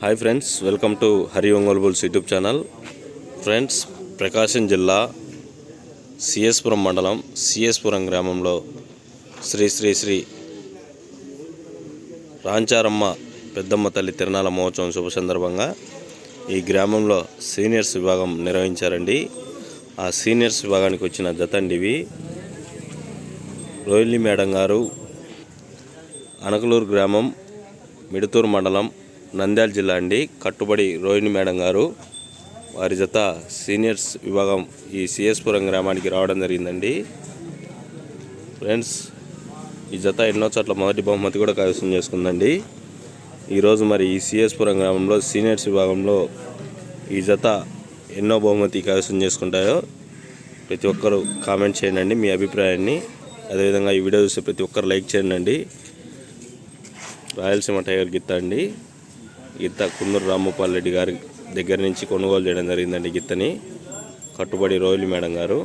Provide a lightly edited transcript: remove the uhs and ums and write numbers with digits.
Hi friends, welcome to Hari Ongole bulls YouTube channel. Friends, Prakasam జిల్లా సిఎస్పురం మండలం సిఎస్పురం గ్రామంలో శ్రీ శ్రీ శ్రీ రాంచారమ్మ పెద్దమ్మ తల్లి తిరునాళ్ళ మహోత్సవం శుభ సందర్భంగా ఈ గ్రామంలో సీనియర్స్ విభాగం నిర్వహించారండి. ఆ సీనియర్స్ విభాగానికి వచ్చిన జతండి ఇవి. రోహిణి మేడం గారు, అనకలూరు గ్రామం, మిడుతూరు మండలం, నంద్యాల జిల్లా అండి. కట్టుబడి రోహిణి మేడం గారు, వారి జత సీనియర్స్ విభాగం ఈ సిఎస్పురం గ్రామానికి రావడం జరిగిందండి. ఫ్రెండ్స్, ఈ జత ఎన్నో చోట్ల మొదటి బహుమతి కూడా కైవసం చేసుకుందండి. ఈరోజు మరి ఈ సిఎస్పురం గ్రామంలో సీనియర్స్ విభాగంలో ఈ జత ఎన్నో బహుమతి కైవసం చేసుకుంటాయో ప్రతి ఒక్కరు కామెంట్ చేయండి మీ అభిప్రాయాన్ని. అదేవిధంగా ఈ వీడియో చూసి ప్రతి ఒక్కరు లైక్ చేయండి. రాయలసీమ టైగర్ గిత్త అండి. గిత్త కుందూరు రామ్మోపాల్ రెడ్డి గారి దగ్గర నుంచి కొనుగోలు చేయడం జరిగిందండి. గిత్తని కట్టుబడి రోహిణి మేడం గారు.